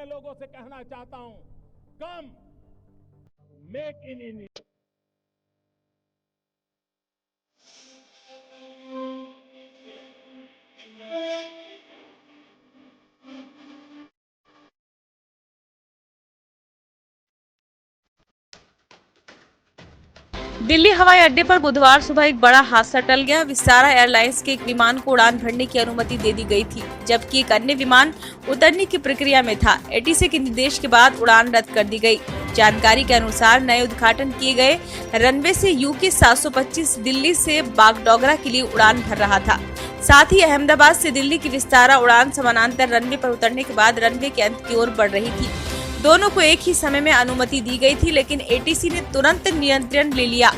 लोगों से कहना चाहता हूं, कम मेक इन इंडिया। दिल्ली हवाई अड्डे पर बुधवार सुबह एक बड़ा हादसा टल गया। विस्तारा एयरलाइंस के एक विमान को उड़ान भरने की अनुमति दे दी गई थी, जबकि एक अन्य विमान उतरने की प्रक्रिया में था। एटीसी के निर्देश के बाद उड़ान रद्द कर दी गई। जानकारी के अनुसार नए उद्घाटन किए गए रनवे से यूके 725 दिल्ली से बागडोगरा के लिए उड़ान भर रहा था। साथ ही अहमदाबाद से दिल्ली की विस्तारा उड़ान समानांतर रनवे पर उतरने के बाद रनवे के अंत की ओर बढ़ रही थी। दोनों को एक ही समय में अनुमति दी गई थी, लेकिन एटीसी ने तुरंत नियंत्रण ले लिया।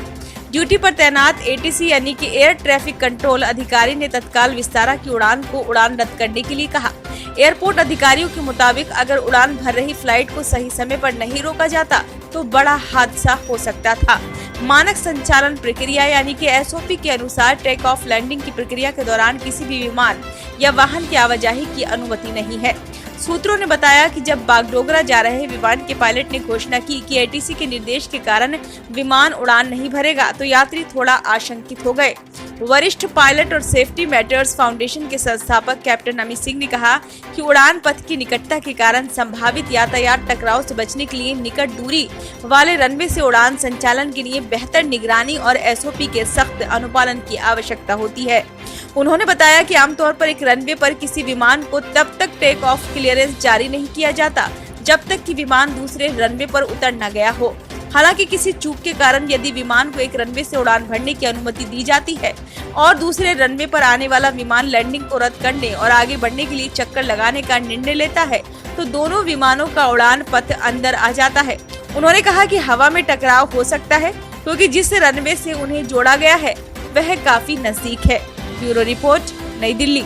ड्यूटी पर तैनात एटीसी यानी कि एयर ट्रैफिक कंट्रोल अधिकारी ने तत्काल विस्तारा की उड़ान को उड़ान रद्द करने के लिए कहा। एयरपोर्ट अधिकारियों के मुताबिक अगर उड़ान भर रही फ्लाइट को सही समय पर नहीं रोका जाता तो बड़ा हादसा हो सकता था। मानक संचालन प्रक्रिया यानी कि एसओपी के अनुसार टेक ऑफ लैंडिंग की प्रक्रिया के दौरान किसी भी विमान या वाहन की आवाजाही की अनुमति नहीं है। सूत्रों ने बताया कि जब बागडोगरा जा रहे विमान के पायलट ने घोषणा की कि एटीसी के निर्देश के कारण विमान उड़ान नहीं भरेगा, तो यात्री थोड़ा आशंकित हो गए। वरिष्ठ पायलट और सेफ्टी मैटर्स फाउंडेशन के संस्थापक कैप्टन अमित सिंह ने कहा कि उड़ान पथ की निकटता के कारण संभावित यातायात टकराव से बचने के लिए निकट दूरी वाले रनवे से उड़ान संचालन के लिए बेहतर निगरानी और एसओपी के सख्त अनुपालन की आवश्यकता होती है। उन्होंने बताया कि आमतौर पर एक रनवे पर किसी विमान को तब तक टेक ऑफ क्लियरेंस जारी नहीं किया जाता जब तक कि विमान दूसरे रनवे पर उतर न गया हो। हालांकि किसी चूक के कारण यदि विमान को एक रनवे से उड़ान भरने की अनुमति दी जाती है और दूसरे रनवे पर आने वाला विमान लैंडिंग को रद्द करने और आगे बढ़ने के लिए चक्कर लगाने का निर्णय लेता है, तो दोनों विमानों का उड़ान पथ अंदर आ जाता है। उन्होंने कहा कि हवा में टकराव हो सकता है क्योंकि जिस रनवे से उन्हें जोड़ा गया है वह काफी नजदीक है। ब्यूरो रिपोर्ट, नई दिल्ली।